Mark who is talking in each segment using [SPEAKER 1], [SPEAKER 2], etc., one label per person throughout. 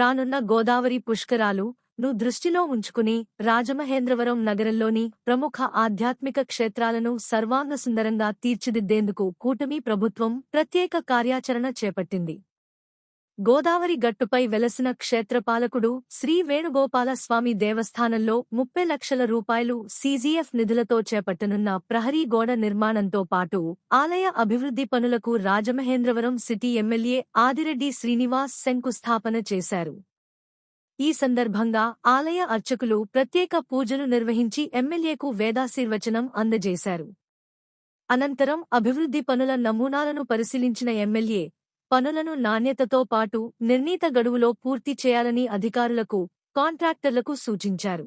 [SPEAKER 1] రానున్న గోదావరి పుష్కరాలు దృష్టిలో ఉంచుకుని రాజమహేంద్రవరం నగరంలోని ప్రముఖ ఆధ్యాత్మిక క్షేత్రాలను సర్వాంగసుందరంగా తీర్చిదిద్దేందుకు కూటమి ప్రభుత్వం ప్రత్యేక కార్యాచరణ చేపట్టింది. గోదావరి గట్టుపై వెలసిన క్షేత్రపాలకుడు శ్రీ వేణుగోపాల స్వామి దేవస్థానంలో 30 లక్షల రూపాయలు సీజీఎఫ్ నిధులతో చేపట్టనున్న ప్రహరీ గోడ నిర్మాణంతో పాటు ఆలయ అభివృద్ధి పనులకు రాజమహేంద్రవరం సిటీ ఎమ్మెల్యే ఆదిరెడ్డి శ్రీనివాస్ శంకుస్థాపన చేశారు. ఈ సందర్భంగా ఆలయ అర్చకులు ప్రత్యేక పూజలు నిర్వహించి ఎమ్మెల్యేకు వేదాశీర్వచనం అందజేశారు. అనంతరం అభివృద్ధి పనుల నమూనాలను పరిశీలించిన ఎమ్మెల్యే పనులను నాణ్యతతో పాటు నిర్ణీత గడువులో పూర్తి చేయాలని అధికారులకు, కాంట్రాక్టర్లకు సూచించారు.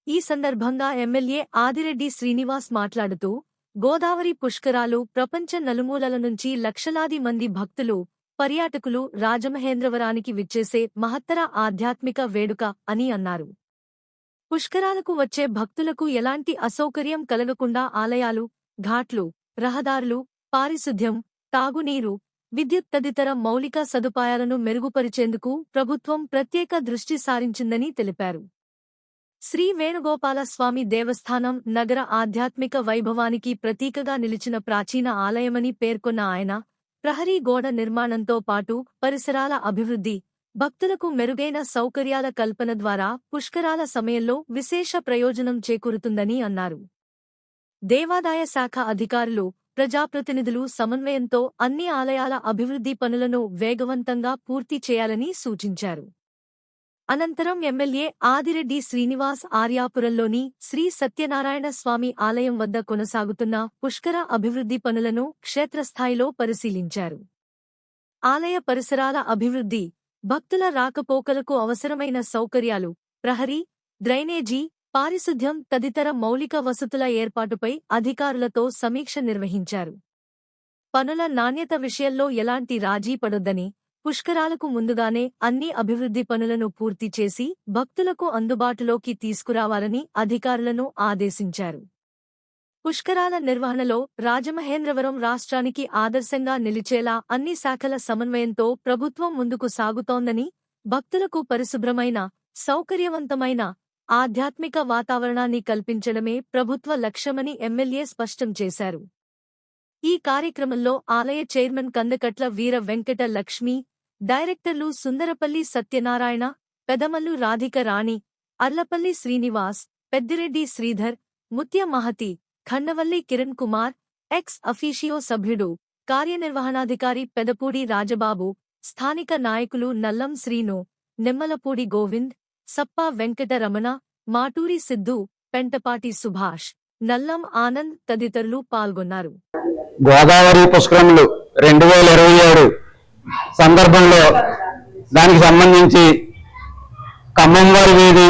[SPEAKER 1] ఈ సందర్భంగా ఎమ్మెల్యే ఆదిరెడ్డి శ్రీనివాస్ మాట్లాడుతూ, గోదావరి పుష్కరాలు ప్రపంచ నలుమూలల నుంచి లక్షలాది మంది భక్తులు, పర్యాటకులు రాజమహేంద్రవరానికి విచ్చేసే మహత్తర ఆధ్యాత్మిక వేడుక అని అన్నారు. పుష్కరాలకు వచ్చే భక్తులకు ఎలాంటి అసౌకర్యం కలగకుండా ఆలయాలు, ఘాట్లు, రహదారులు, పారిశుద్ధ్యం, తాగునీరు, విద్యుత్ తదితర మౌలిక సదుపాయాలను మెరుగుపరిచేందుకు ప్రభుత్వం ప్రత్యేక దృష్టి సారించిందని తెలిపారు. శ్రీ వేణుగోపాల స్వామి దేవస్థానం నగర ఆధ్యాత్మిక వైభవానికి ప్రతీకగా నిలిచిన ప్రాచీన ఆలయమని పేర్కొన్న ఆయన, ప్రహరీ గోడ నిర్మాణంతో పాటు పరిసరాల అభివృద్ధి, భక్తులకు మెరుగైన సౌకర్యాల కల్పన ద్వారా పుష్కరాల సమయంలో విశేష ప్రయోజనం చేకూరుతుందని అన్నారు. దేవాదాయ శాఖ అధికారులు, ప్రజాప్రతినిధులు సమన్వయంతో అన్ని ఆలయాల అభివృద్ధి పనులను వేగవంతంగా పూర్తి చేయాలని సూచించారు. అనంతరం ఎమ్మెల్యే ఆదిరెడ్డి శ్రీనివాస్ ఆర్యాపురంలోని శ్రీ సత్యనారాయణ స్వామి ఆలయం వద్ద కొనసాగుతున్న పుష్కర అభివృద్ధి పనులను క్షేత్రస్థాయిలో పరిశీలించారు. ఆలయ పరిసరాల అభివృద్ధి, భక్తుల రాకపోకలకు అవసరమైన సౌకర్యాలు, ప్రహరీ, డ్రైనేజీ, పారిశుద్ధ్యం తదితర మౌలిక వసతుల ఏర్పాటుపై అధికారులతో సమీక్ష నిర్వహించారు. పనుల నాణ్యత విషయంలో ఎలాంటి రాజీ పడొద్దని, పుష్కరాలకు ముందుగానే అన్ని అభివృద్ధి పనులను పూర్తి చేసి భక్తులకు అందుబాటులోకి తీసుకురావాలని అధికారులను ఆదేశించారు. పుష్కరాల నిర్వహణలో రాజమహేంద్రవరం రాష్ట్రానికి ఆదర్శంగా నిలిచేలా అన్ని శాఖల సమన్వయంతో ప్రభుత్వం ముందుకు సాగుతోందని, భక్తులకు పరిశుభ్రమైన, సౌకర్యవంతమైన, ఆధ్యాత్మిక వాతావరణాన్ని కల్పించడమే ప్రభుత్వ లక్ష్యమని ఎమ్మెల్యే స్పష్టం చేశారు. ఈ కార్యక్రమంలో ఆలయ చైర్మన్ కందకట్ల వీర వెంకట లక్ష్మి, డైరెక్టర్లు సుందరపల్లి సత్యనారాయణ, పెదమల్లు రాధిక రాణి, అర్లపల్లి శ్రీనివాస్, పెద్దిరెడ్డి శ్రీధర్, ముత్య మహతి, ఖండవల్లి కిరణ్ కుమార్, ఎక్స్ అఫీషియో సభ్యుడు, కార్యనిర్వహణాధికారి పెదపూడి రాజబాబు, స్థానిక నాయకులు నల్లం శ్రీను, నిమ్మలపూడి గోవింద్, సప్పా వెంకట రమణ, మాటూరి సిద్ధు, పెంటపాటి సుభాష్, నల్లం ఆనంద్ తదితరులు పాల్గొన్నారు.
[SPEAKER 2] గోదావరి పుష్కరములు 2027 సందర్భంలో దానికి సంబంధించి ఖమ్మంవారి వీధి,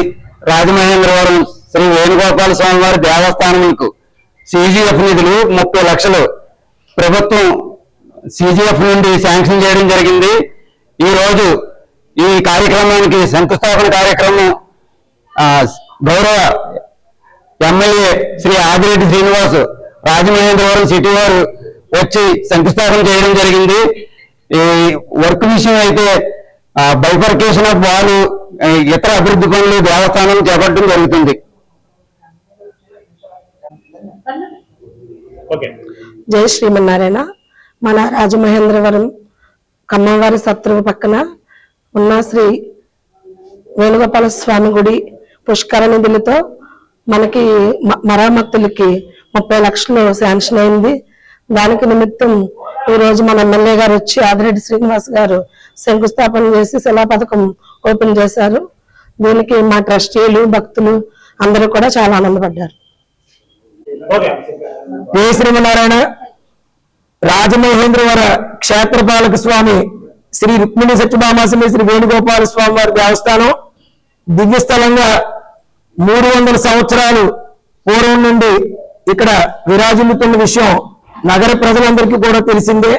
[SPEAKER 2] రాజమహేంద్రవరం శ్రీ వేణుగోపాల స్వామి వారి దేవస్థానంకు సీజీఎఫ్ నిధులు 30 లక్షలు ప్రభుత్వం సీజీఎఫ్ నుండి శాంక్షన్ చేయడం జరిగింది. ఈ రోజు ఈ కార్యక్రమానికి శంకుస్థాపన కార్యక్రమం గౌరవ ఎమ్మెల్యే శ్రీ ఆదిరెడ్డి శ్రీనివాస్ రాజమహేంద్రవరం సిటీ వారు వచ్చి శంకుస్థాపన చేయడం జరిగింది. ఈ వర్క్ విషయం అయితే బైఫర్కేషన్ ఆఫ్ వాల్, ఇతర అభివృద్ధి పనులు దేవస్థానం చేపట్టడం జరుగుతుంది.
[SPEAKER 3] జై శ్రీమన్నారాయణ. మన రాజమహేంద్రవరం ఖమ్మంవారి సత్రువు పక్కన ఉన్న శ్రీ వేణుగోపాల స్వామి గుడి పుష్కర నిధులతో మనకి మరామత్తులకి 30 లక్షలు శాంక్షన్ అయింది. దానికి నిమిత్తం ఈ రోజు మన ఎమ్మెల్యే గారు వచ్చి ఆదిరెడ్డి శ్రీనివాస్ గారు శంకుస్థాపన చేసి శిలా పథకం ఓపెన్ చేశారు. దీనికి మా ట్రస్టీలు, భక్తులు అందరూ కూడా చాలా ఆనందపడ్డారు.
[SPEAKER 2] జై శ్రీమన్నారాయణ. రాజమహేంద్రవర క్షేత్రపాలక స్వామి శ్రీ రుక్మిణి సత్యభామాసమి శ్రీ వేణుగోపాల స్వామి వారి దేవస్థానం దివ్యస్థలంగా 300 సంవత్సరాలు పూర్వం నుండి ఇక్కడ విరాజిల్లుతున్న విషయం నగర ప్రజలందరికీ కూడా తెలిసిందే.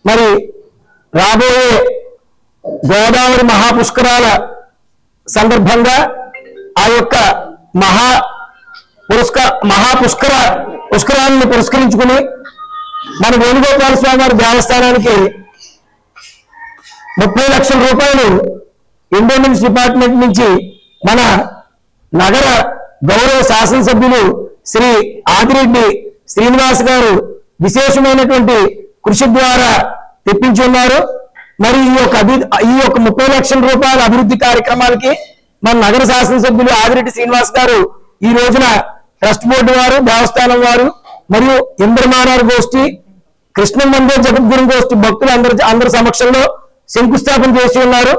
[SPEAKER 2] మరి రాబోయే గోదావరి మహాపుష్కరాల సందర్భంగా ఆ యొక్క పుష్కరాలను పురస్కరించుకుని మన వేణుగోపాల స్వామి వారి దేవస్థానానికి 30 లక్షల రూపాయలు ఎండోమెంట్స్ డిపార్ట్మెంట్ నుంచి మన నగర గౌరవ శాసనసభ్యులు శ్రీ ఆదిరెడ్డి శ్రీనివాస్ గారు విశేషమైనటువంటి కృషి ద్వారా తెప్పించి ఉన్నారు. మరి ఈ యొక్క 30 లక్షల రూపాయల అభివృద్ధి కార్యక్రమాలకి మన నగర శాసనసభ్యులు ఆదిరెడ్డి శ్రీనివాస్ గారు ఈ రోజున ట్రస్ట్ బోర్డు వారు, దేవస్థానం వారు మరియు ఇంద్రమానార్ గోష్ఠి, కృష్ణ మందిర్ జగద్గురు గోష్ఠి భక్తులు అందరి సమక్షంలో శంకుస్థాపన చేసి ఉన్నారు.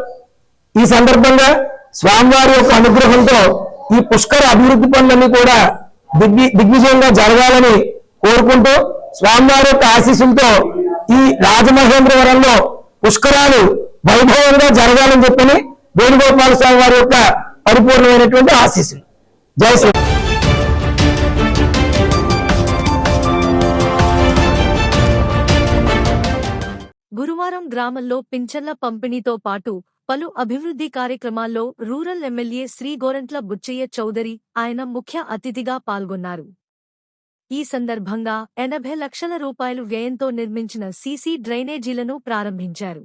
[SPEAKER 2] ఈ సందర్భంగా స్వామివారి యొక్క అనుగ్రహంతో ఈ పుష్కర అభివృద్ధి పనులన్నీ కూడా దిగ్విజయంగా జరగాలని కోరుకుంటూ స్వామివారి యొక్క ఆశీస్సులతో ఈ రాజమహేంద్రవరంలో పుష్కరాలు వైభవంగా జరగాలని చెప్పని వేణుగోపాల స్వామి వారి యొక్క పరిపూర్ణమైనటువంటి ఆశీస్సులు. జై శ్రీ.
[SPEAKER 1] గురువారం గ్రామంలో పింఛన్ల పంపిణీతో పాటు పలు అభివృద్ధి కార్యక్రమాల్లో రూరల్ ఎమ్మెల్యే శ్రీ గోరంట్ల బుచ్చయ్య చౌదరి ఆయన ముఖ్య అతిథిగా పాల్గొన్నారు. ఈ సందర్భంగా 80 లక్షల రూపాయలు వ్యయంతో నిర్మించిన సీసీ డ్రైనేజీలను ప్రారంభించారు.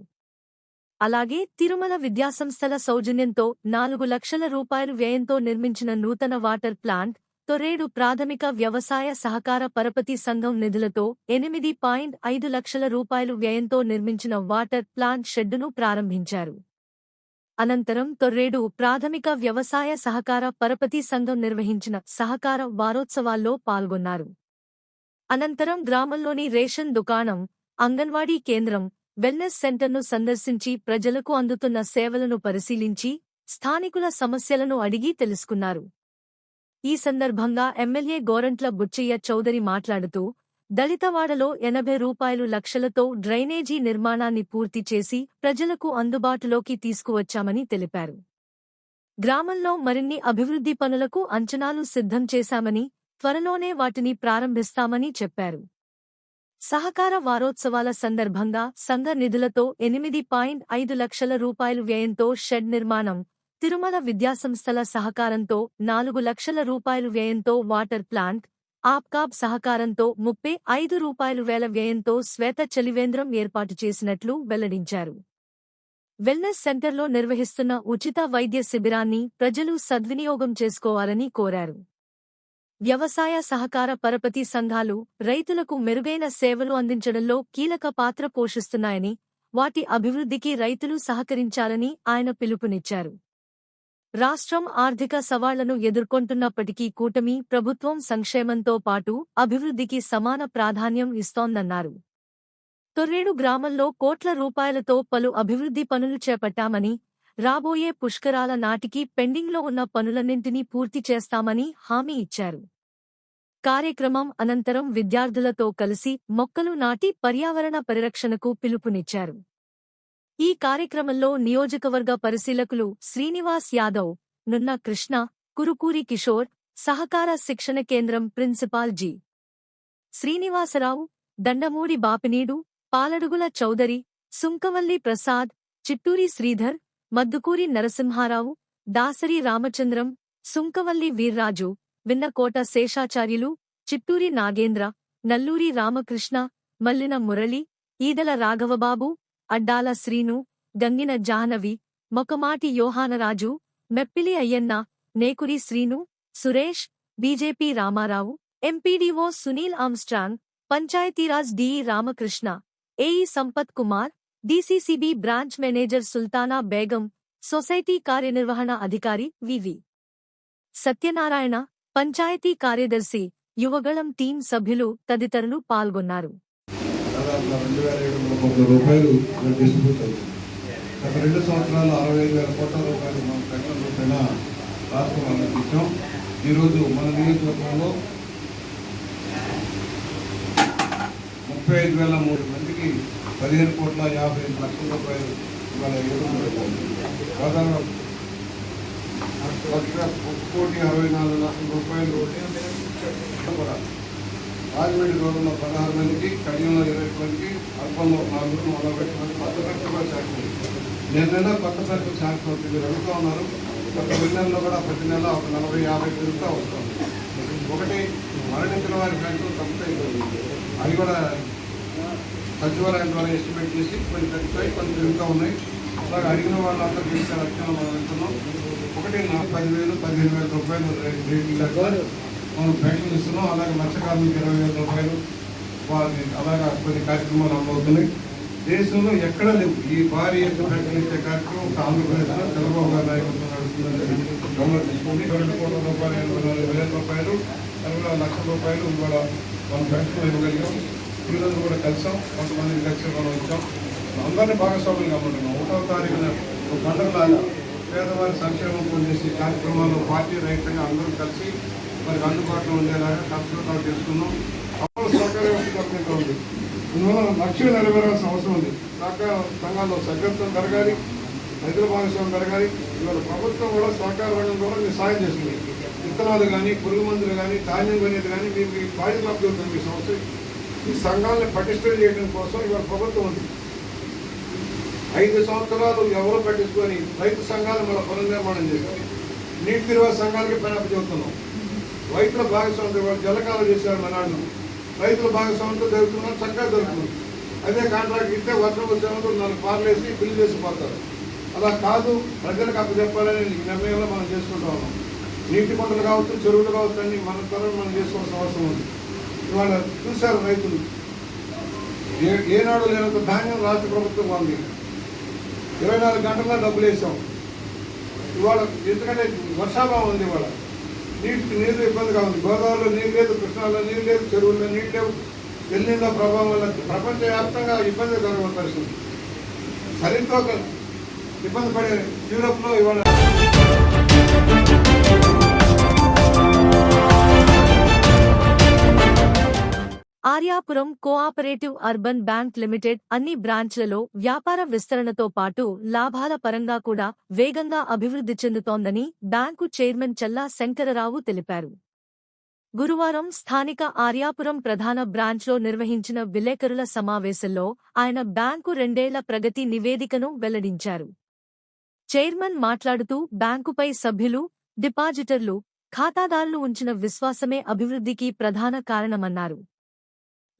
[SPEAKER 1] అలాగే తిరుమల విద్యాసంస్థల సౌజన్యంతో 4 లక్షల రూపాయలు వ్యయంతో నిర్మించిన నూతన వాటర్ ప్లాంట్, తొర్రేడు ప్రాథమిక వ్యవసాయ సహకార పరపతి సంఘం నిధులతో 8.5 లక్షల రూపాయలు వ్యయంతో నిర్మించిన వాటర్ ప్లాంట్ షెడ్డును ప్రారంభించారు. అనంతరం తొర్రేడు ప్రాథమిక వ్యవసాయ సహకార పరపతి సంఘం నిర్వహించిన సహకార వారోత్సవాల్లో పాల్గొన్నారు. అనంతరం గ్రామంలోని రేషన్ దుకాణం, అంగన్వాడీ కేంద్రం, వెల్నెస్ సెంటర్ను సందర్శించి ప్రజలకు అందుతున్న సేవలను పరిశీలించి స్థానికుల సమస్యలను అడిగి తెలుసుకున్నారు. ఈ సందర్భంగా ఎమ్మెల్యే గోరంట్ల బుచ్చయ్య చౌదరి మాట్లాడుతూ దళితవాడలో 80 లక్షలతో డ్రైనేజీ నిర్మాణాన్ని పూర్తి చేసి ప్రజలకు అందుబాటులోకి తీసుకువచ్చామని తెలిపారు. గ్రామంలో మరిన్ని అభివృద్ధి పనులకు అంచనాలు సిద్ధం చేశామని, త్వరలోనే వాటిని ప్రారంభిస్తామని చెప్పారు. సహకార వారోత్సవాల సందర్భంగా సంఘ నిధులతో 8.5 లక్షల రూపాయలు వ్యయంతో షెడ్ నిర్మాణం, తిరుమల విద్యాసంస్థల సహకారంతో 4 లక్షల రూపాయలు వ్యయంతో వాటర్ ప్లాంట్, ఆప్కాబ్ సహకారంతో 35,000 వ్యయంతో శ్వేత చలివేంద్రం ఏర్పాటు చేసినట్లు వెల్లడించారు. వెల్నెస్ సెంటర్లో నిర్వహిస్తున్న ఉచిత వైద్య శిబిరాన్ని ప్రజలు సద్వినియోగం చేసుకోవాలని కోరారు. వ్యవసాయ సహకార పరపతి సంఘాలు రైతులకు మెరుగైన సేవలు అందించడంలో కీలక పాత్ర పోషిస్తున్నాయని, వాటి అభివృద్ధికి రైతులు సహకరించాలని ఆయన పిలుపునిచ్చారు. రాష్ట్రం ఆర్థిక సవాళ్లను ఎదుర్కొంటున్నప్పటికీ కూటమి ప్రభుత్వం సంక్షేమంతో పాటు అభివృద్ధికి సమాన ప్రాధాన్యం ఇస్తోందన్నారు. తొర్రేడు గ్రామంలో కోట్ల రూపాయలతో పలు అభివృద్ధి పనులు చేపట్టామని, రాబోయే పుష్కరాల నాటికి పెండింగ్లో ఉన్న పనులన్నింటినీ పూర్తి చేస్తామని హామీ ఇచ్చారు. కార్యక్రమం అనంతరం విద్యార్థులతో కలిసి మొక్కలు నాటి పర్యావరణ పరిరక్షణకు పిలుపునిచ్చారు. ఈ కార్యక్రమంలో నియోజకవర్గ పరిశీలకులు శ్రీనివాస్ యాదవ్, నున్న కృష్ణ, కురుకూరి కిషోర్, సహకార శిక్షణ కేంద్రం principal G. Srinivasarao, Dandamudi Bapineedu, Paladugula Chowdary, Sunkavalli Prasad, Chitturi Sridhar, Maddukuri Narasimharao, Dasari Ramachandram, Sunkavalli Veerraju, Vinnakota Seshacharyulu, Chitturi Nagendra, Nalluri Ramakrishna, Mallina Murali, Eedala Raghavababu, Addala Srinu, Gangina Jahnavi, Mokamati Yohanaraju, Meppili Ayyanna, Nekuri Srinu, Suresh, BJP Ramarao, MPDO Sunil Armstrong, Panchayatiraj DE Ramakrishna, AE Sampath Kumar, DCCB branch manager Sultana Begum, society కార్యనిర్వహణ అధికారి వివి సత్యనారాయణ, పంచాయతీ కార్యదర్శి, యువగళం టీం సభ్యులు తదితరులు పాల్గొన్నారు.
[SPEAKER 4] 2,700 కోట్ల రూపాయలు డిస్ట్రిబ్యూట్ అవుతుంది. గత 2 సంవత్సరాలు 65,000 కోట్ల రూపాయలు మనం ప్రకటన రూపేణ రాష్ట్రం అందించాం. ఈరోజు మన నియోజకవర్గంలో 35,003 మందికి 15,55 లక్షల రూపాయలు ఇవాళ ఇవ్వడం. దాదాపు 1,64 లక్షల రూపాయలు కూడా రాజమండ్రి రోడ్డులో 16 మందికి, కడియంలో 20 మందికి, అర్పంలో 4, 40 మంది కొత్త పరిశ్రమ శాఖలు. నెల కొత్త పరిశ్రమ శాఖలు మీరు అడుగుతూ ఉన్నారు. కొత్త బిల్డర్లో కూడా ప్రతి నెల ఒక 40-50 పెరుగుతూ వస్తుంది. ఒకటి మరణించిన వారి సంఖ్యలు తగ్గుతాయి. అవి కూడా సచివాలయం ద్వారా ఎస్టిమేట్ చేసి కొన్ని తగ్గుతాయి, కొన్ని పెరుగుతూ ఉన్నాయి. అలాగే అడిగిన వాళ్ళంతా చేసే లక్షణం మనం వెళ్తున్నాం. ఒకటి 10,000, 15,000 రూపాయలు రేట్లు మనం పెన్షన్ ఇస్తున్నాం. అలాగే మత్స్యకారులకు 20,000 రూపాయలు వాళ్ళని అలాగా కొన్ని కార్యక్రమాలు అమలవుతున్నాయి. దేశంలో ఎక్కడ లేవు ఈ భారీ ఎత్తున పెన్షన్ ఇచ్చే కార్యక్రమం ఒక ఆంధ్రప్రదేశ్లో చంద్రబాబు గారి నాయకత్వం నడుస్తుందని గమనం తీసుకుని 2 కోట్ల రూపాయలు 84,000 రూపాయలు 40 లక్షల రూపాయలు ఇవాళ మనం పెన్షన్ ఇవ్వగలిగాం. ఈరోజు కూడా కలిసాం, కొంతమందికి కలిసి మనం ఇచ్చాం. అందరినీ భాగస్వాములు కామంటున్నాం. 1వ తారీఖున ఒక పండుగలాగా పేదవారి సంక్షేమం పొందేసి కార్యక్రమాల్లో పార్టీ రహితంగా అందరూ కలిసి మనకు అందుబాటులో ఉండేలాగా కష్టపడాలు చేసుకున్నాం. అప్పుడు సహకార వ్యవస్థ ఉంది. ఇందువల్ల లక్ష్యం నెరవేరాల్సిన అవసరం ఉంది. సహకార సంఘాల్లో సభ్యత్వం పెరగాలి, రైతుల భాగస్వామ్యం పెరగాలి. ఇవాళ ప్రభుత్వం కూడా సహకార రంగం ద్వారా మీరు సాయం చేస్తుంది. విత్తనాలు కానీ, పురుగు మందులు కానీ, ధాన్యం కొనేది కానీ మీకు ఈ బాధ్యత అభ్యర్థులు మీ సంస్థ ఈ సంఘాలను పటిష్టం చేయడం కోసం ఇవాళ ప్రభుత్వం ఉంది. 5 సంవత్సరాలు ఎవరో పట్టించుకొని రైతు సంఘాలు మన పునర్నిర్మాణం చేశారు. నీటి నిర్వాహ సంఘాలకి పని చెబుతున్నాం. రైతుల భాగస్వామ్యం వాళ్ళు జలకాలు చేశారు మనాడు. రైతుల భాగస్వామ్యంతో జరుగుతున్నారు, చక్కగా జరుగుతుంది. అదే కాంట్రాక్ట్ ఇస్తే వర్షం వచ్చేందుకు 4 పార్లు వేసి బిల్లు చేసిపోతారు. అలా కాదు, ప్రజలకు అప్పచెప్పాలని నిర్ణయంలో మనం చేసుకుంటా ఉన్నాం. నీటి పంటలు కావచ్చు, చెరువులు కావచ్చు అన్ని మన తరం మనం చేసుకోవాల్సిన అవసరం ఉంది. ఇవాళ చూశారు రైతులు ఏనాడు లేనంత ధాన్యం రాష్ట్ర ప్రభుత్వం ఉంది. 24 గంటల్లో డబ్బులు వేసాం. ఇవాళ ఎందుకంటే వర్షాభావం ఉంది. ఇవాళ నీరు ఇబ్బందిగా ఉంది. గోదావరిలో నీరు లేదు, కృష్ణాలో నీరు లేదు, చెరువుల్లో నీరు లేవు. ఎల్లిన ప్రభావం వల్ల ప్రపంచవ్యాప్తంగా ఇబ్బందికరమైన పరిస్థితి. సరిగ్గా ఇబ్బంది పడే యూరోప్లో ఇవాళ
[SPEAKER 1] Aryapuram cooperative urban bank limited అన్ని బ్రాంచ్లలో వ్యాపార విస్తరణతో పాటు లాభాల పరంగా కూడా వేగంగా అభివృద్ధి చెందుతోందని బ్యాంకు చైర్మన్ చల్లా శంకరరావు తెలిపారు. గురువారం స్థానిక ఆర్యాపురం ప్రధాన బ్రాంచ్లో నిర్వహించిన విలేకరుల సమావేశంలో ఆయన బ్యాంకు 2 ఏళ్ల ప్రగతి నివేదికను వెల్లడించారు. చైర్మన్ మాట్లాడుతూ బ్యాంకుపై సభ్యులు, డిపాజిటర్లు, ఖాతాదారులు ఉంచిన విశ్వాసమే అభివృద్ధికి ప్రధాన కారణమన్నారు.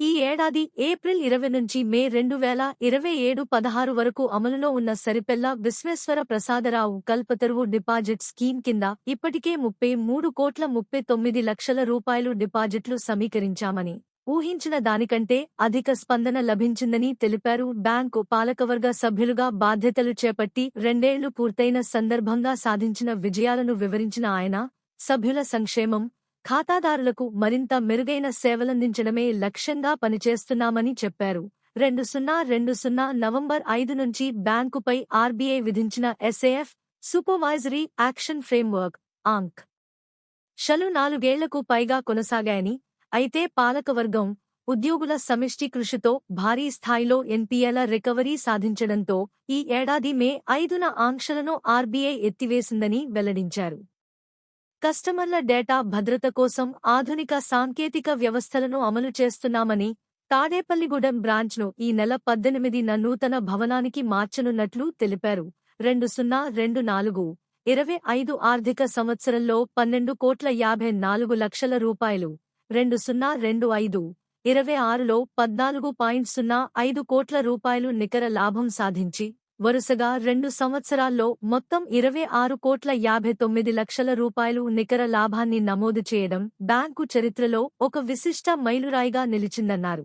[SPEAKER 1] ఈ ఏడాది ఏప్రిల్ 20 నుంచి మే 2027 16 వరకు అమలులో ఉన్న సరిపెల్ల విశ్వేశ్వర ప్రసాదరావు కల్పతరువు డిపాజిట్ స్కీమ్ కింద ఇప్పటికే 33,39 లక్షల రూపాయలు డిపాజిట్లు సమీకరించామని, ఊహించిన దానికంటే అధిక స్పందన లభించిందని తెలిపారు. బ్యాంకు పాలకవర్గ సభ్యులుగా బాధ్యతలు చేపట్టి 2 ఏళ్లు పూర్తయిన సందర్భంగా సాధించిన విజయాలను వివరించిన ఆయన, సభ్యుల సంక్షేమం, ఖాతాదారులకు మరింత మెరుగైన సేవలందించడమే లక్ష్యంగా పనిచేస్తున్నామని చెప్పారు. 2020 నవంబర్ 5 నుంచి బ్యాంకుపై ఆర్బీఐ విధించిన ఎస్ఏఎఫ్ సూపర్వైజరీ యాక్షన్ ఫ్రేమ్వర్క్ ఆంక్ షలు 4 ఏళ్లకు పైగా కొనసాగాయని, అయితే పాలకవర్గం, ఉద్యోగుల సమిష్టి కృషితో భారీ స్థాయిలో ఎన్పీఏల రికవరీ సాధించడంతో ఈ ఏడాది మే 5న ఆంక్షలను ఆర్బీఐ ఎత్తివేసిందని వెల్లడించారు. కస్టమర్ల డేటా భద్రత కోసం ఆధునిక సాంకేతిక వ్యవస్థలను అమలు చేస్తున్నామని, తాడేపల్లిగూడెం బ్రాంచ్ను ఈ నెల 18న నూతన భవనానికి మార్చనున్నట్లు తెలిపారు. 2024-25 ఆర్థిక సంవత్సరంలో 12,54 లక్షల రూపాయలు, 2025-26లో 14.05 కోట్ల రూపాయలు నికర లాభం సాధించి, వరుసగా 2 సంవత్సరాల్లో మొత్తం 26,59 లక్షల రూపాయలు నికర లాభాన్ని నమోదు చేయడం బ్యాంకు చరిత్రలో ఒక విశిష్ట మైలురాయిగా నిలిచిందన్నారు.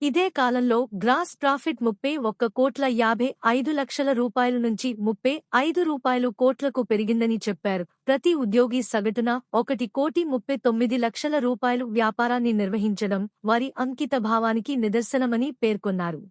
[SPEAKER 1] ఇదే కాలంలో గ్రాస్ ప్రాఫిట్ 31,55 లక్షల రూపాయల నుంచి 35 కోట్లకు పెరిగిందని చెప్పారు. ప్రతి ఉద్యోగి సగటున 1,39 లక్షల రూపాయలు వ్యాపారాన్ని నిర్వహించడం వారి అంకిత భావానికి నిదర్శనమని పేర్కొన్నారు.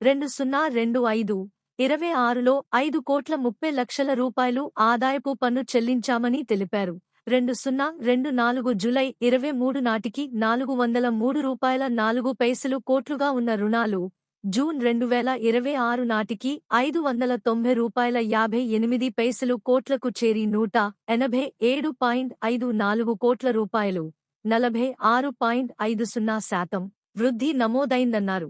[SPEAKER 1] 2025-26లో 5,30 లక్షల రూపాయలు ఆదాయపు పన్ను చెల్లించామని తెలిపారు. 2024 జూలై 23 నాటికి 403 రూపాయల 4 కోట్లుగా ఉన్న రుణాలు జూన్ 2026 నాటికి 590 రూపాయల 58 కోట్లకు చేరి 187.54 కోట్ల రూపాయలు 46.50% వృద్ధి నమోదైందన్నారు.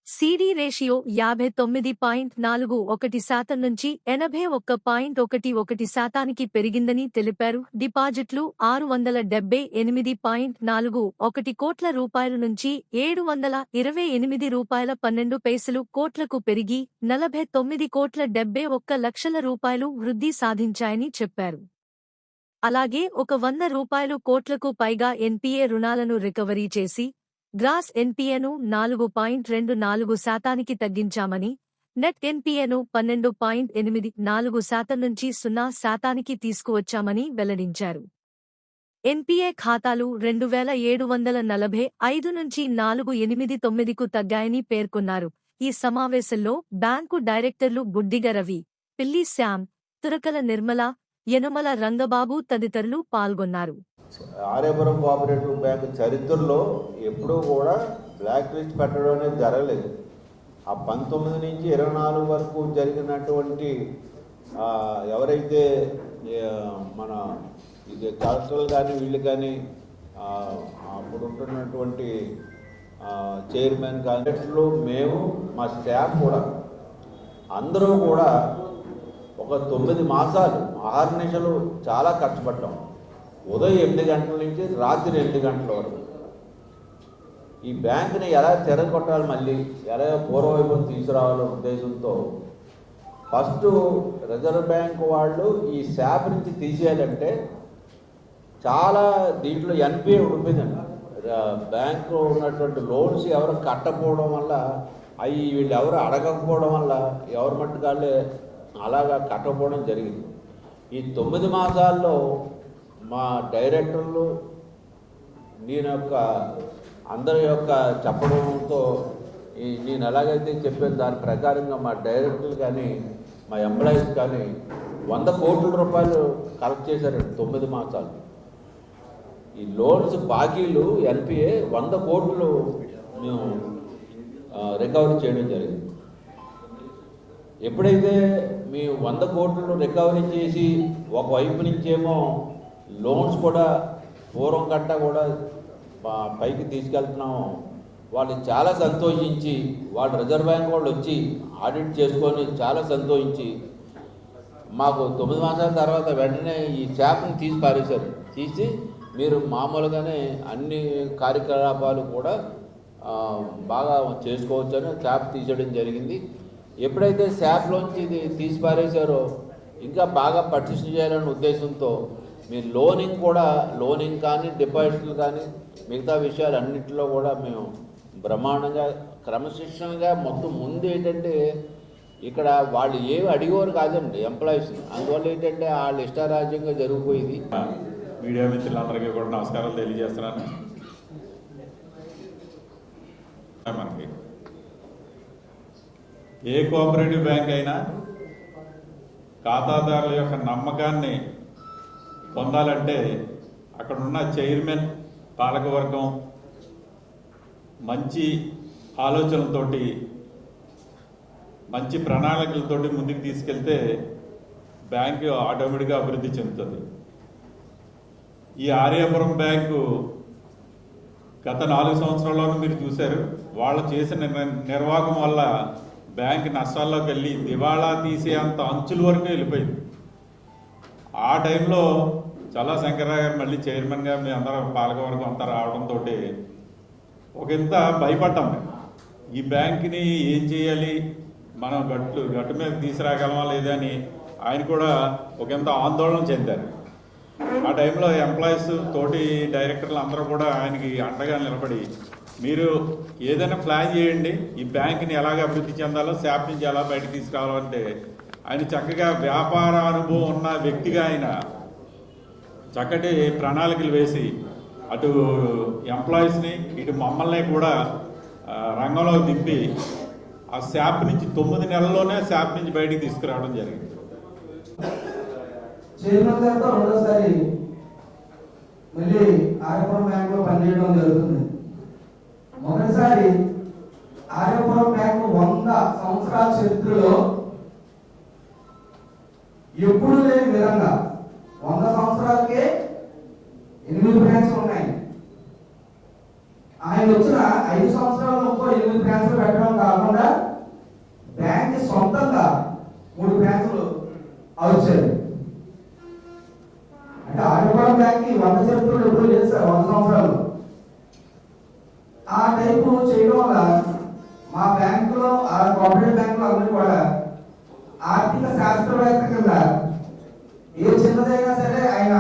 [SPEAKER 1] సిడి రేషియో 59.41% నుంచి 81.11% పెరిగిందని తెలిపారు. డిపాజిట్లు 678.41 కోట్ల రూపాయల నుంచి 728.12 కోట్లకు పెరిగి 49.71 లక్షల రూపాయలు వృద్ధి సాధించాయని చెప్పారు. అలాగే 100 కోట్లకు పైగా ఎన్పీఏ రుణాలను రికవరీ చేసి గ్రాస్ ఎన్పీఏను 4.24% తగ్గించామని, నెట్ ఎన్పీఏను 12.84% నుంచి 0% తీసుకువచ్చామని వెల్లడించారు. ఎన్పీఏ ఖాతాలు 2745 నుంచి 489కు తగ్గాయని పేర్కొన్నారు. ఈ సమావేశంలో బ్యాంకు డైరెక్టర్లు బుడ్డిగ రవి, పిల్లి శ్యామ్, తురకల నిర్మల, యనుమల రంగబాబు తదితరులు పాల్గొన్నారు.
[SPEAKER 5] ఆర్యపురం కోఆపరేటివ్ బ్యాంక్ చరిత్రలో ఎప్పుడూ కూడా బ్లాక్ లిస్ట్ పెట్టడం అనేది జరగలేదు. ఆ 19 నుంచి 24 వరకు జరిగినటువంటి ఎవరైతే మన ఇది కలెక్టర్లు కానీ వీళ్ళు కానీ అప్పుడు ఉంటున్నటువంటి చైర్మన్ కాంట్రాక్టర్లు మేము మా స్టాఫ్ కూడా అందరూ కూడా ఒక 9 మాసాలు 6 నెలలు చాలా కష్టపడ్డాం. ఉదయం 8 గంటల నుంచి రాత్రి 8 గంటల వరకు ఈ బ్యాంకుని ఎలా తెరగొట్టాలి, మళ్ళీ ఎలా పూర్వవైపు తీసుకురావాలనే ఉద్దేశంతో ఫస్ట్ రిజర్వ్ బ్యాంక్ వాళ్ళు ఈ శాప్ నుంచి తీసేయాలంటే చాలా దీంట్లో ఎన్పిఏ ఉండిపోయిందండి. బ్యాంకు ఉన్నటువంటి లోన్స్ ఎవరు కట్టకపోవడం వల్ల అవి వీళ్ళు ఎవరు అడగకపోవడం వల్ల ఎవరి మట్టుకాళ్ళే అలాగా కట్టకపోవడం జరిగింది. ఈ 9 మాసాల్లో మా డైరెక్టర్లు నేను అందరి యొక్క చెప్పడంతో నేను ఎలాగైతే చెప్పాను దాని ప్రకారంగా మా డైరెక్టర్లు కానీ మా ఎంప్లాయీస్ కానీ 100 కోట్ల రూపాయలు కలెక్ట్ చేశారండి 9 మాసాలు. ఈ లోన్స్ బాకీలు ఎన్పిఏ 100 కోట్లు మేము రికవరీ చేయడం జరిగింది. ఎప్పుడైతే మీ 100 కోట్లు రికవరీ చేసి ఒకవైపు నుంచేమో లోన్స్ కూడా పూర్వం గట్ట కూడా పైకి తీసుకెళ్తున్నాము, వాళ్ళు చాలా సంతోషించి వాళ్ళు రిజర్వ్ బ్యాంక్ వాళ్ళు వచ్చి ఆడిట్ చేసుకొని చాలా సంతోషించి మాకు 9 మాసాల తర్వాత వెంటనే ఈ శాప్ని తీసి పారేశారు. తీసి మీరు మామూలుగానే అన్ని కార్యకలాపాలు కూడా బాగా చేసుకోవచ్చని శాప్ తీసేయడం జరిగింది. ఎప్పుడైతే శాప్లోంచి ఇది తీసి పారేశారో ఇంకా బాగా పటిష్ట చేయాలనే ఉద్దేశంతో మీరు లోనింగ్ కానీ డిపాజిట్లు కానీ మిగతా విషయాలు అన్నింటిలో కూడా మేము బ్రహ్మాండంగా క్రమశిక్షణగా మొత్తం ముందు ఏంటంటే ఇక్కడ వాళ్ళు ఏమి అడిగేవారు కాదండి ఎంప్లాయీస్ని. అందువల్ల ఏంటంటే వాళ్ళు ఇష్టారాజ్యంగా జరిగిపోయింది.
[SPEAKER 6] మీడియా మిత్రులందరికీ కూడా నమస్కారాలు తెలియజేస్తున్నాను. మనకి ఏ కోఆపరేటివ్ బ్యాంక్ అయినా ఖాతాదారుల యొక్క నమ్మకాన్ని పొందాలంటే అక్కడున్న చైర్మన్ పాలకవర్గం మంచి ఆలోచనలతోటి మంచి ప్రణాళికలతోటి ముందుకు తీసుకెళ్తే బ్యాంకు ఆటోమేటిక్గా అభివృద్ధి చెందుతుంది. ఈ ఆర్యాపురం బ్యాంకు గత 4 సంవత్సరాల్లోనూ మీరు చూశారు, వాళ్ళు చేసిన నిర్వాహకం వల్ల బ్యాంక్ నష్టాల్లోకి వెళ్ళి దివాళా తీసేంత అంచుల వరకు వెళ్ళిపోయింది. ఆ టైంలో చల్లా శంకర్రావు గారు మళ్ళీ చైర్మన్గా మీ అందరూ పాలకవర్గం అంతా రావడంతో ఒకంత భయపడ్డాం. ఈ బ్యాంక్ని ఏం చేయాలి, మనం గట్టు మీద తీసుకురాగలమా లేదని ఆయన కూడా ఒకంత ఆందోళన చెందారు. ఆ టైంలో ఎంప్లాయీస్ తోటి డైరెక్టర్లు అందరూ కూడా ఆయనకి అండగా నిలబడి మీరు ఏదైనా ప్లాన్ చేయండి, ఈ బ్యాంక్ని ఎలాగ అభివృద్ధి చెందాలో, శాప్ నుంచి ఎలా బయటకు తీసుకురావాలంటే ఆయన చక్కగా వ్యాపార అనుభవం ఉన్న వ్యక్తిగా ఆయన చక్కటి ప్రణాళికలు వేసి అటు ఎంప్లాయీస్ని ఇటు మమ్మల్ని కూడా రంగంలో దింపి ఆ శాప్ నుంచి 9 నెలల్లోనే శాప్ నుంచి బయటికి తీసుకురావడం జరిగింది.
[SPEAKER 7] చైర్మన్ గారితో రెండోసారి మళ్ళీ ఆర్యపురం బ్యాంకులో పనిచేయడం జరుగుతుంది. మొదటిసారి ఆర్యపురం బ్యాంకు 100 సంవత్సరాల చరిత్రలో ఎప్పుడు లేని విధంగా 100 సంవత్సరాలకే 8 బ్రాంచ్లు ఉన్నాయి. ఆయన వచ్చిన 5 సంవత్సరాల్లో 8 బ్రాంచ్లు పెట్టడం కారణం అంటే ఆర్యపురం బ్యాంక్ 100 చరిత్రలు ఎప్పుడు లేదు సార్, 100 సంవత్సరాలు. ఆ టైపు చేయడం వల్ల మా బ్యాంకులో, ఆ కోఆపరేటివ్ బ్యాంకులో అందరూ కూడా ఆర్థిక శాస్త్రవేత్త కింద ఏ చిన్నదైనా సరే ఆయన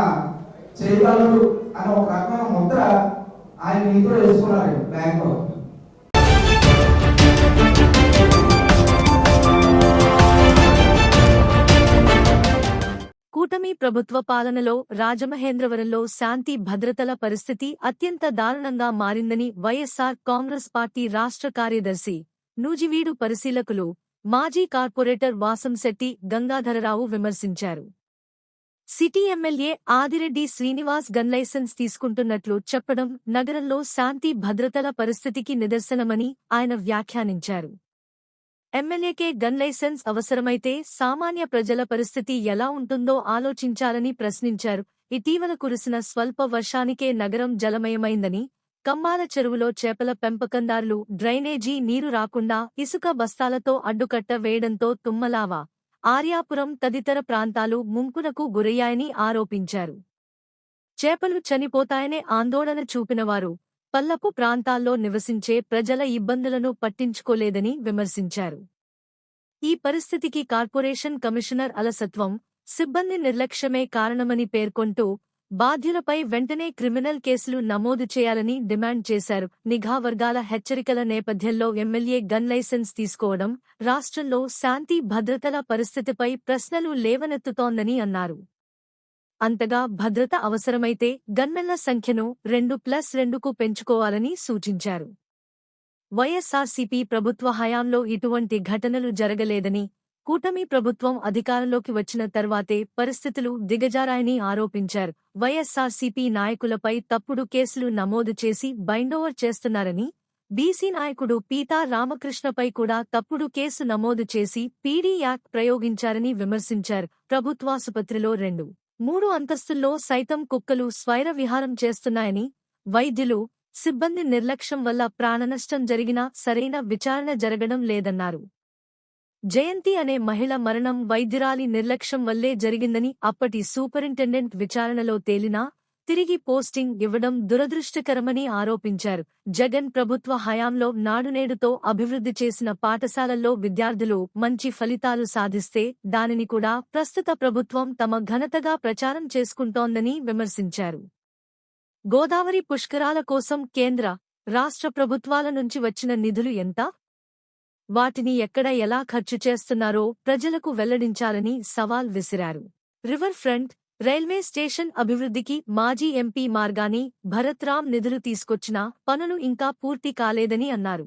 [SPEAKER 7] చేయగలరు అనే ఒక రకమైన ముద్ర ఆయన నీతిలో వేసుకున్నారు బ్యాంకులో.
[SPEAKER 1] కూటమి ప్రభుత్వ పాలనలో రాజమహేంద్రవరంలో శాంతి భద్రతల పరిస్థితి అత్యంత దారుణంగా మారిందని వైఎస్సార్ కాంగ్రెస్ పార్టీ రాష్ట్ర కార్యదర్శి, నూజివీడు పరిశీలకులు, మాజీ కార్పొరేటర్ వాసంశెట్టి గంగాధరరావు విమర్శించారు. City MLA Adireddy Srinivas gun licence తీసుకుంటున్నట్లు చెప్పడం నగరంలో శాంతి భద్రతల పరిస్థితికి నిదర్శనమని ఆయన వ్యాఖ్యానించారు. ఎమ్మెల్యేకే గన్ లైసెన్స్ అవసరమైతే సామాన్య ప్రజల పరిస్థితి ఎలా ఉంటుందో ఆలోచించాలని ప్రశ్నించారు. ఇటీవల కురిసిన స్వల్ప వర్షానికే నగరం జలమయమైందని, కంబాల చెరువులో చేపల పెంపకందారులు డ్రైనేజీ నీరు రాకుండా ఇసుక బస్తాలతో అడ్డుకట్ట వేయడంతో తుమ్మలావ, ఆర్యాపురం తదితర ప్రాంతాలు ముంపునకు గురయ్యాయని ఆరోపించారు. చేపలు చనిపోతాయనే ఆందోళన చూపినవారు పల్లపు ప్రాంతాల్లో నివసించే ప్రజల ఇబ్బందులను పట్టించుకోలేదని విమర్శించారు. ఈ పరిస్థితికి కార్పొరేషన్ కమిషనర్ అలసత్వం, సిబ్బంది నిర్లక్ష్యమే కారణమని పేర్కొంటూ బాధ్యులపై వెంటనే క్రిమినల్ కేసులు నమోదు చేయాలని డిమాండ్ చేశారు. నిఘా వర్గాల హెచ్చరికల నేపథ్యంలో ఎమ్మెల్యే గన్ లైసెన్స్ తీసుకోవడం రాష్ట్రంలో శాంతి భద్రతల పరిస్థితిపై ప్రశ్నలు లేవనెత్తుతోందని అన్నారు. అంతగా భద్రత అవసరమైతే గన్మెన్ల సంఖ్యను 2+2కు పెంచుకోవాలని సూచించారు. వైఎస్సార్సీపీ ప్రభుత్వ హయాంలో ఇటువంటి ఘటనలు జరగలేదని, కూటమి ప్రభుత్వం అధికారంలోకి వచ్చిన తర్వాతే పరిస్థితులు దిగజారాయని ఆరోపించారు. వైఎస్సార్సీపీ నాయకులపై తప్పుడు కేసులు నమోదు చేసి బైండోవర్ చేస్తున్నారని, బీసీ నాయకుడు పీతా రామకృష్ణపై కూడా తప్పుడు కేసు నమోదు చేసి పీడీ యాక్ట్ ప్రయోగించారని విమర్శించారు. ప్రభుత్వాసుపత్రిలో 2-3 అంతస్తుల్లో సైతం కుక్కలు స్వైర విహారం చేస్తున్నాయని, వైద్యులు, సిబ్బంది నిర్లక్ష్యం వల్ల ప్రాణనష్టం జరిగినా సరైన విచారణ జరగడం లేదన్నారు. జయంతి అనే మహిళ మరణం వైద్యురాలి నిర్లక్ష్యం వల్లే జరిగిందని అప్పటి సూపరింటెండెంట్ విచారణలో తేలినా తిరిగి పోస్టింగ్ ఇవ్వడం దురదృష్టకరమని ఆరోపించారు. జగన్ ప్రభుత్వ హయాంలో నాడునేడుతో అభివృద్ధి చేసిన పాఠశాలల్లో విద్యార్థులు మంచి ఫలితాలు సాధిస్తే దానిని కూడా ప్రస్తుత ప్రభుత్వం తమ ఘనతగా ప్రచారం చేసుకుంటోందని విమర్శించారు. గోదావరి పుష్కరాల కోసం కేంద్ర, రాష్ట్ర ప్రభుత్వాల నుంచి వచ్చిన నిధులు ఎంత? వాటిని ఎక్కడ ఎలా ఖర్చు చేస్తున్నారో ప్రజలకు వెల్లడించాలని సవాల్ విసిరారు. రివర్ ఫ్రంట్, రైల్వే స్టేషన్ అభివృద్ధికి మాజీ ఎంపీ మార్గాని భరత్రామ్ నిధులు తీసుకొచ్చినా పనులు ఇంకా పూర్తి కాలేదని అన్నారు.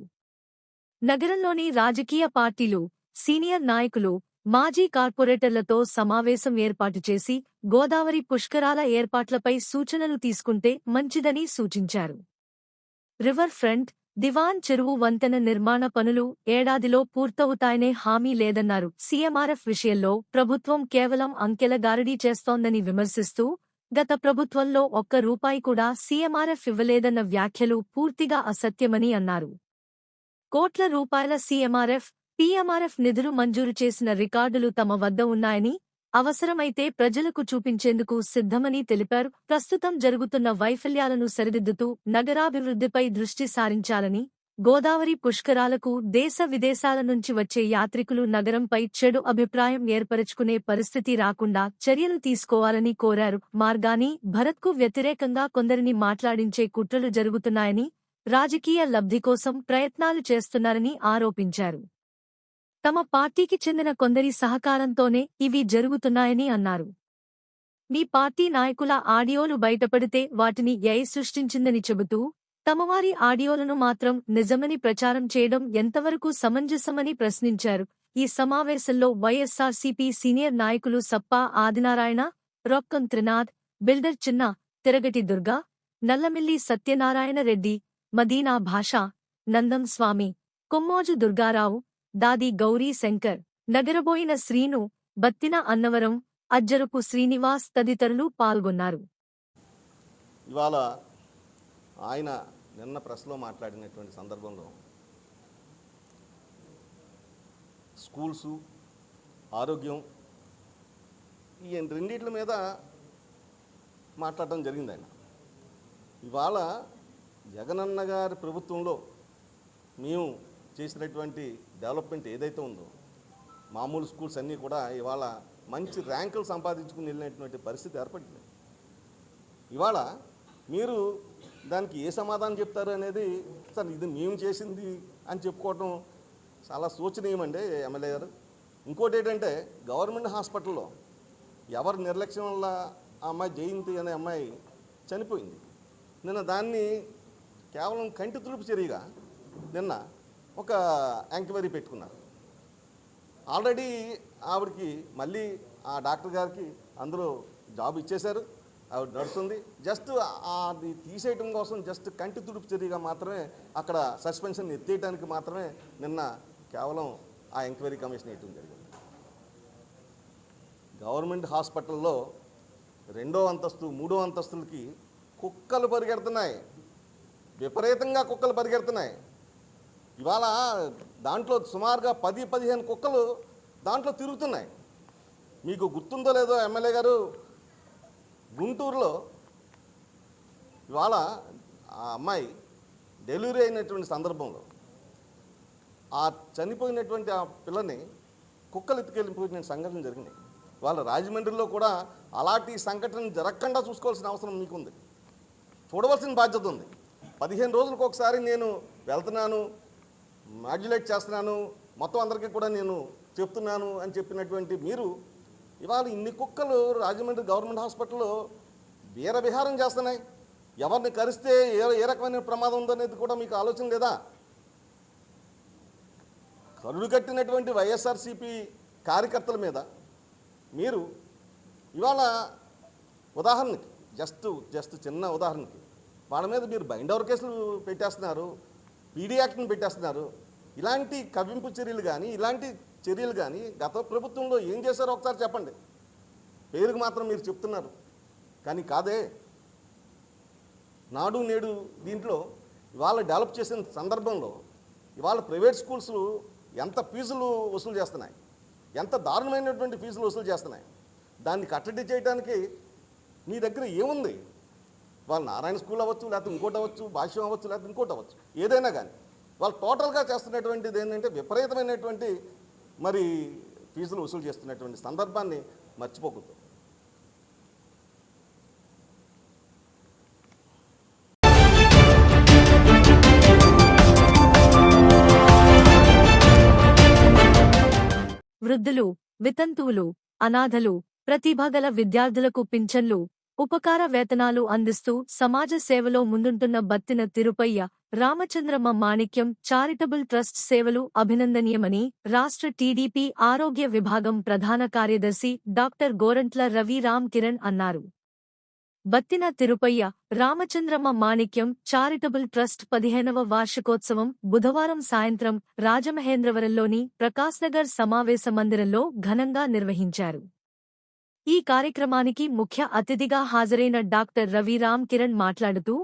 [SPEAKER 1] నగరంలోని రాజకీయ పార్టీలు, సీనియర్ నాయకులు, మాజీ కార్పొరేటర్లతో సమావేశం ఏర్పాటు చేసి గోదావరి పుష్కరాల ఏర్పాట్లపై సూచనలు తీసుకుంటే మంచిదని సూచించారు. రివర్ ఫ్రంట్, దివాన్ చెరువు వంతెన నిర్మాణ పనులు ఏడాదిలో పూర్తవుతాయనే హామీ లేదన్నారు. సీఎంఆర్ఎఫ్ విషయంలో ప్రభుత్వం కేవలం అంకెల గారడీ చేస్తోందని విమర్శిస్తూ గత ప్రభుత్వంలో ₹1 కూడా సీఎంఆర్ఎఫ్ ఇవ్వలేదన్న వ్యాఖ్యలు పూర్తిగా అసత్యమని అన్నారు. కోట్ల రూపాయల సీఎంఆర్ఎఫ్, పీఎంఆర్ఎఫ్ నిధులు మంజూరు చేసిన రికార్డులు తమ వద్ద ఉన్నాయని, అవసరమైతే ప్రజలకు చూపించేందుకు సిద్ధమని తెలిపారు. ప్రస్తుతం జరుగుతున్న వైఫల్యాలను సరిదిద్దుతూ నగరాభివృద్ధిపై దృష్టి సారించాలని, గోదావరి పుష్కరాలకు దేశ విదేశాల నుంచి వచ్చే యాత్రికులు నగరంపై చెడు అభిప్రాయం ఏర్పరచుకునే పరిస్థితి రాకుండా చర్యలు తీసుకోవాలని కోరారు. మార్గాని భరత్కు వ్యతిరేకంగా కొందరిని మాట్లాడించే కుట్రలు జరుగుతున్నాయని, రాజకీయ లబ్ధి కోసం ప్రయత్నాలు చేస్తున్నారని ఆరోపించారు. తమ పార్టీకి చెందిన కొందరి సహకారంతోనే ఇవి జరుగుతున్నాయని అన్నారు. మీ పార్టీ నాయకుల ఆడియోలు బయటపడితే వాటిని ఏఐ సృష్టించిందని చెబుతూ తమవారి ఆడియోలను మాత్రం నిజమని ప్రచారం చేయడం ఎంతవరకు సమంజసమని ప్రశ్నించారు. ఈ సమావేశంలో వైఎస్సార్సీపీ సీనియర్ నాయకులు సప్పా ఆదినారాయణ, రొక్కం త్రినాథ్, బిల్డర్ చిన్న, తిరగటి దుర్గా, నల్లమిల్లి సత్యనారాయణ రెడ్డి, మదీనా భాషా, నందం స్వామి, కొమ్మోజు దుర్గారావు, దాది గౌరీ శంకర్, నగరబోయిన శ్రీను, బత్తిన అన్నవరం, అజ్జరపు శ్రీనివాస్ తదితరులు పాల్గొన్నారు.
[SPEAKER 8] ఇవాళ ఆయన నిన్న ప్రెస్లో మాట్లాడినటువంటి సందర్భంలో స్కూల్సు, ఆరోగ్యం ఈ రెండిట్ల మీద మాట్లాడటం జరిగింది ఆయన. ఇవాళ జగనన్న గారి ప్రభుత్వంలో మేము చేసినటువంటి డెవలప్మెంట్ ఏదైతే ఉందో మామూలు స్కూల్స్ అన్నీ కూడా ఇవాళ మంచి ర్యాంకులు సంపాదించుకుని వెళ్ళినటువంటి పరిస్థితి ఏర్పడింది. ఇవాళ మీరు దానికి ఏ సమాధానం చెప్తారు అనేది సార్ ఇది మేము చేసింది అని చెప్పుకోవటం చాలా శోచనీయమండి ఎమ్మెల్యే గారు. ఇంకోటి ఏంటంటే గవర్నమెంట్ హాస్పిటల్లో ఎవరి నిర్లక్ష్యం వల్ల ఆ అమ్మాయి జయంతి అనే అమ్మాయి చనిపోయింది. నిన్న దాన్ని కేవలం కంటి తుడుపు చర్యగా నిన్న ఒక ఎంక్వైరీ పెట్టుకున్నారు. ఆల్రెడీ ఆవిడకి మళ్ళీ ఆ డాక్టర్ గారికి అందులో జాబ్ ఇచ్చేశారు, ఆవిడ నడుస్తుంది. జస్ట్ అది తీసేయటం కోసం జస్ట్ కంటి తుడుపు చర్యగా మాత్రమే అక్కడ సస్పెన్షన్ ఎత్తేయడానికి మాత్రమే నిన్న కేవలం ఆ ఎంక్వైరీ కమిషన్ వేయటం జరిగింది. గవర్నమెంట్ హాస్పిటల్లో 2వ అంతస్తు 3వ అంతస్తులకి కుక్కలు పరిగెడుతున్నాయి, విపరీతంగా కుక్కలు పరిగెడుతున్నాయి. ఇవాళ దాంట్లో సుమారుగా 10-15 కుక్కలు దాంట్లో తిరుగుతున్నాయి. మీకు గుర్తుందో లేదో ఎమ్మెల్యే గారు, గుంటూరులో ఇవాళ ఆ అమ్మాయి డెలివరీ అయినటువంటి సందర్భంలో ఆ చనిపోయినటువంటి ఆ పిల్లని కుక్కలు ఎత్తుకెళ్ళిపోయిన సంఘటన జరిగినాయి. వాళ్ళ రాజమండ్రిలో కూడా అలాంటి సంఘటన జరగకుండా చూసుకోవాల్సిన అవసరం మీకుంది, చూడవలసిన బాధ్యత ఉంది. 15 రోజులకు ఒకసారి నేను వెళ్తున్నాను, మాడ్యులేట్ చేస్తున్నాను, మొత్తం అందరికీ కూడా నేను చెప్తున్నాను అని చెప్పినటువంటి మీరు ఇవాళ ఇన్ని కుక్కలు రాజమండ్రి గవర్నమెంట్ హాస్పిటల్లో వీరవిహారం చేస్తున్నాయి. ఎవరిని కరిస్తే ఏ రకమైన ప్రమాదం ఉందనేది కూడా మీకు ఆలోచన లేదా? కరుడు కట్టినటువంటి వైఎస్ఆర్సీపీ కార్యకర్తల మీద మీరు ఇవాళ ఉదాహరణకి జస్ట్ చిన్న ఉదాహరణకి వాళ్ళ మీద మీరు బైండ్ ఓవర్ కేసులు పెట్టేస్తున్నారు, పీడీ యాక్ట్ని పెట్టేస్తున్నారు. ఇలాంటి కవ్వింపు చర్యలు కానీ ఇలాంటి చర్యలు కానీ గత ప్రభుత్వంలో ఏం చేశారో ఒకసారి చెప్పండి. పేరుకు మాత్రం మీరు చెప్తున్నారు కానీ కాదే. నాడు నేడు దీంట్లో ఇవాళ డెవలప్ చేసిన సందర్భంలో ఇవాళ ప్రైవేట్ స్కూల్స్ ఎంత ఫీజులు వసూలు చేస్తున్నాయి, ఎంత దారుణమైనటువంటి ఫీజులు వసూలు చేస్తున్నాయి. దాన్ని కట్టడి చేయడానికి మీ దగ్గర ఏముంది? వాళ్ళు నారాయణ స్కూల్ అవ్వచ్చు, లేకపోతే ఇంకోటి అవ్వచ్చు, భాష్యం అవ్వచ్చు, లేకపోతే ఇంకోటి అవ్వచ్చు, ఏదైనా కానీ వాళ్ళు టోటల్గా చేస్తున్నటువంటిది ఏంటంటే విపరీతమైనటువంటి మరి ఫీజులు వసూలు చేస్తున్నటువంటి సందర్భాన్ని మర్చిపోకూడదు.
[SPEAKER 1] వృద్ధులు, వితంతువులు, అనాథలు, ప్రతిభగల విద్యార్థులకు పింఛన్లు, ఉపకార వేతనాలు అందిస్తూ సమాజ సేవలో ముందుంటున్న బత్తిన తిరుపయ్య రామచంద్రమ్మ మాణిక్యం చారిటబుల్ ట్రస్ట్ సేవలు అభినందనీయమని రాష్ట్ర టీడీపీ ఆరోగ్య విభాగం ప్రధాన కార్యదర్శి డాక్టర్ గోరంట్ల రవి రామ్ కిరణ్ అన్నారు. బత్తిన తిరుపయ్య రామచంద్రమ్మ మాణిక్యం చారిటబుల్ ట్రస్ట్ 15వ వార్షికోత్సవం బుధవారం సాయంత్రం రాజమహేంద్రవరంలోని ప్రకాశ్నగర్ సమావేశ మందిరంలో ఘనంగా నిర్వహించారు. ఈ కార్యక్రమానికి ముఖ్య అతిథిగా హాజరైన డాక్టర్ రవి రామ్ కిరణ్ మాట్లాడుతూ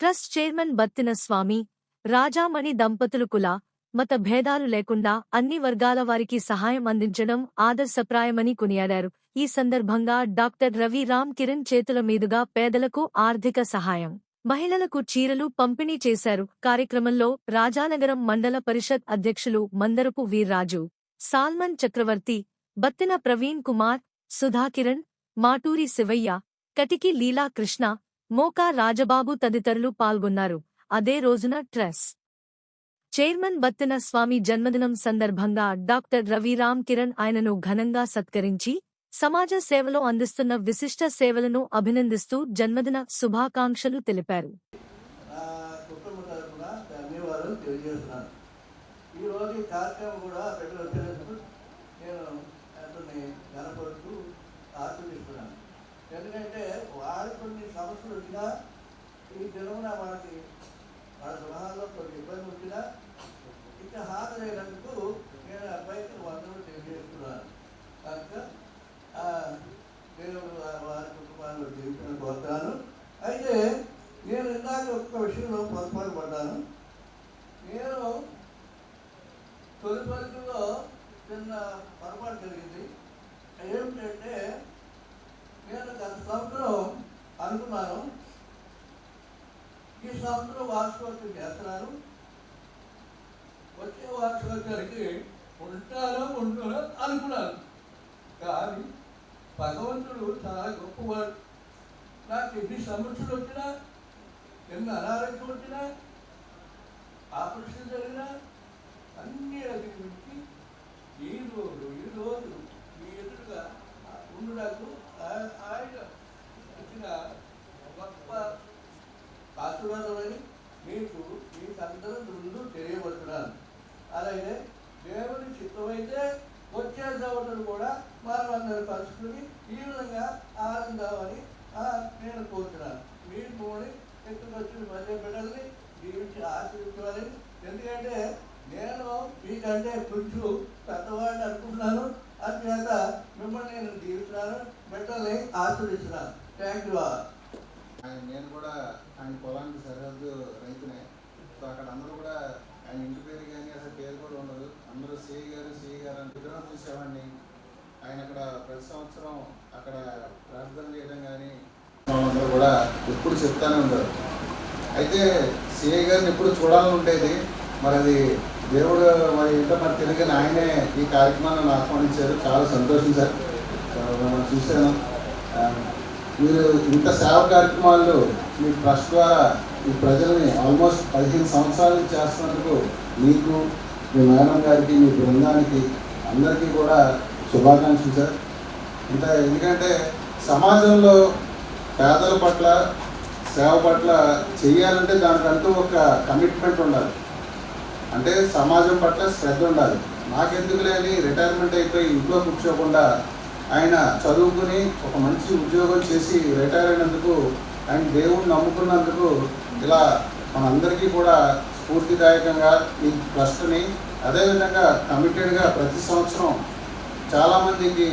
[SPEAKER 1] ట్రస్ట్ చైర్మన్ బత్తిన స్వామి, రాజామణి దంపతులు కుల, మత భేదాలు లేకుండా అన్ని వర్గాల వారికి సహాయం అందించడం ఆదర్శప్రాయమని కొనియాడారు. ఈ సందర్భంగా డాక్టర్ రవి రామ్ కిరణ్ చేతుల మీదుగా పేదలకు ఆర్థిక సహాయం, మహిళలకు చీరలు పంపిణీ చేశారు. కార్యక్రమంలో రాజానగరం మండల పరిషత్ అధ్యక్షులు మందరపు వీర్రాజు, సాల్మన్ చక్రవర్తి, బత్తిన ప్రవీణ్ కుమార్, సుధాకిరణ్, మాటూరి శివయ్య, కటికి లీలా కృష్ణ, మోకా రాజబాబు తదితరులు పాల్గొన్నారు. అదే రోజున ట్రస్ట్ చైర్మన్ బత్తిన స్వామి జన్మదినం సందర్భంగా డాక్టర్ రవి రామ్ కిరణ్ ఆయనను ఘనంగా సత్కరించి సమాజ సేవలో అందిస్తున్న విశిష్ట సేవలను అభినందిస్తూ జన్మదిన శుభాకాంక్షలు తెలిపారు.
[SPEAKER 9] ఎందుకంటే వారు కొన్ని సమస్యలు వచ్చినా ఈ దినమున వాళ్ళకి వాళ్ళ గృహాల్లో కొన్ని ఇబ్బంది వచ్చినా ఇంకా హాజరైనందుకు నేను అబ్బాయికి వందలు తెలియజేస్తున్నాను. కనుక నేను వారి కుటుంబాల్లో జీవితాన్ని కోరుతాను. అయితే నేను ఇందాక ఒక్క విషయంలో పొరపాటు పడ్డాను. నేను తొలి పరిస్థితుల్లో చిన్న పొరపాటు జరిగింది. ఏమిటంటే నేను గత సంవత్సరం అనుకున్నాను సంవత్సరం వార్షికోత్సవం చేస్తున్నాను. వచ్చే వార్షికోత్సవానికి ఉంటానో అనుకున్నాను. కానీ భగవంతుడు చాలా గొప్పవాడు. నాకు ఎన్ని సమస్యలు వచ్చినా, ఎన్ని అనారోగ్యం వచ్చినా, ఆపరేషన్ జరిగినా అన్ని అధిగమించి ఈరోజు మీ ఎదురుగా ఉండడానికి ఆయన ఇచ్చిన గొప్ప ఆశీర్వాదమని మీకు అందరూ ముందు తెలియబడుతున్నాను. అలాగే దేవుని చిత్తమైతే వచ్చే సంవత్సరం కూడా మనమందరి పరిస్థితుని ఈ విధంగా ఆనందామని నేను కోరుతున్నాను. మీరు మూడు ఎత్తుకు వచ్చిన మధ్య బిడ్డల్ని దీవించి ఆశీర్వించాలని. ఎందుకంటే నేను మీకంటే కొంచెం పెద్దవాడిని అనుకుంటున్నాను. అందుచేత మిమ్మల్ని నేను దీవిస్తున్నాను, బిడ్డల్ని ఆశీర్విస్తున్నాను. Thank you.
[SPEAKER 10] నేను కూడా ఆయన పొలానికి సరిహద్దు రైతునే. సో అక్కడ అందరూ కూడా ఆయన ఇంటి పేరు కానీ అసలు పేరు కూడా ఉండదు. అందరూ సిఐ గారు అని విగ్రహం చూసేవాడిని. ఆయన అక్కడ ప్రతి సంవత్సరం అక్కడ ప్రార్థన చేయడం కానీ అందరూ కూడా ఎప్పుడు చెప్తానే ఉంటారు. అయితే సిఐ గారిని ఎప్పుడు చూడాలని ఉండేది. మరి అది దేవుడు మరి ఏంటో మరి తెలియని ఆయనే ఈ కార్యక్రమాన్ని ఆహ్వానించారు. చాలా సంతోషించారు. మనం చూశాను. మీరు ఇంత సేవ కార్యక్రమాల్లో మీ ట్రస్ట్ ద్వారా ఈ ప్రజల్ని ఆల్మోస్ట్ 15 సంవత్సరాల నుంచి చేస్తున్నందుకు మీకు, మీ మేడం గారికి, మీ బృందానికి అందరికీ కూడా శుభాకాంక్షలు సార్. ఇంకా ఎందుకంటే సమాజంలో పేదల పట్ల, సేవ పట్ల చేయాలంటే దానికంటూ ఒక కమిట్మెంట్ ఉండాలి. అంటే సమాజం పట్ల శ్రద్ధ ఉండాలి. నాకెందుకు లేని రిటైర్మెంట్ అయిపోయి ఇంట్లో కూర్చోకుండా ఆయన చదువుకుని ఒక మంచి ఉద్యోగం చేసి రిటైర్ అయినందుకు, ఆయన దేవుడిని నమ్ముకున్నందుకు ఇలా మనందరికీ కూడా స్ఫూర్తిదాయకంగా ఈ ట్రస్ట్ని అదేవిధంగా కమిటెడ్గా ప్రతి సంవత్సరం చాలామందికి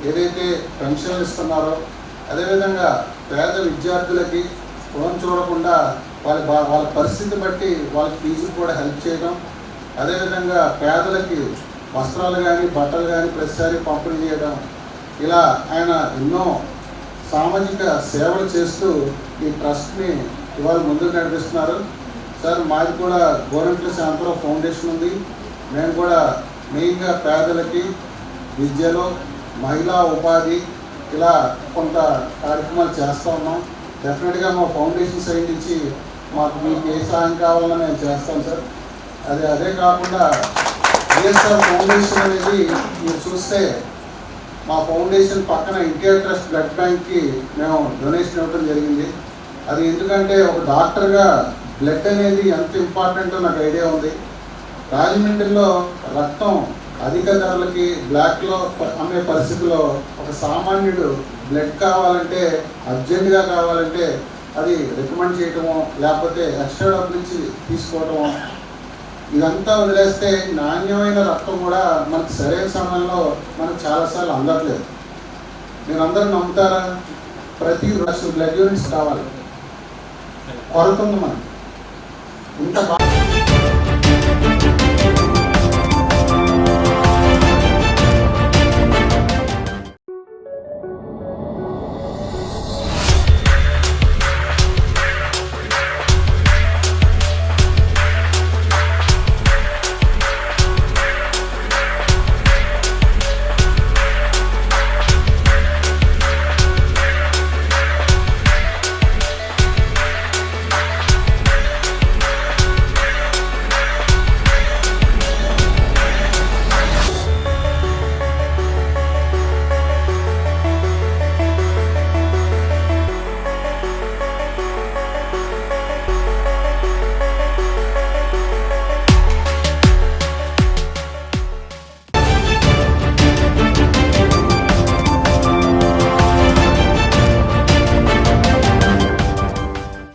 [SPEAKER 10] ఏదైతే పెన్షన్లు ఇస్తున్నారో, అదేవిధంగా పేద విద్యార్థులకి ఫోన్ చూడకుండా వాళ్ళ పరిస్థితి బట్టి వాళ్ళ ఫీజులు కూడా హెల్ప్ చేయడం, అదేవిధంగా పేదలకి వస్త్రాలు కానీ బట్టలు కానీ ప్రతిసారి పంపిణీ చేయడం, ఇలా ఆయన ఎన్నో సామాజిక సేవలు చేస్తూ ఈ ట్రస్ట్ని ఇవాళ ముందుకు నడిపిస్తున్నారు. సార్ మాది కూడా గోరంట్ల శాంతరావు ఫౌండేషన్ ఉంది. మేము కూడా మెయిన్గా పేదలకి విద్యలో, మహిళా ఉపాధి ఇలా కొంత కార్యక్రమాలు చేస్తూ ఉన్నాం. డెఫినెట్గా మా ఫౌండేషన్ సైడ్ నుంచి మీకు ఏ సహాయం కావాలన్నా మేము చేస్తాం సార్. అదే కాకుండా వైఎస్ఆర్ ఫౌండేషన్ అనేది మీరు చూస్తే మా ఫౌండేషన్ పక్కన ఎన్టీఆర్ ట్రస్ట్ బ్లడ్ బ్యాంక్కి మేము డొనేషన్ ఇవ్వడం జరిగింది. అది ఎందుకంటే ఒక డాక్టర్గా బ్లడ్ అనేది ఎంత ఇంపార్టెంటో నాకు ఐడియా ఉంది. రాజమండ్రిలో రక్తం అధిక ధరలకి బ్లాక్లో అమ్మే పరిస్థితిలో ఒక సామాన్యుడు బ్లడ్ కావాలంటే, అర్జెంటుగా కావాలంటే అది రికమెండ్ చేయటమో లేకపోతే ఎక్స్ట్రా డబ్బులు ఇచ్చి తీసుకోవటమో, ఇదంతా వదిలేస్తే నాణ్యమైన రక్తం కూడా మనకు సరైన సమయంలో మనకు చాలాసార్లు అందట్లేదు. మీరందరూ నమ్ముతారా? ప్రతి 1 లక్ష బ్లడ్ యూనిట్స్ కావాలి, కొరత ఉంది మనకి. ఇంత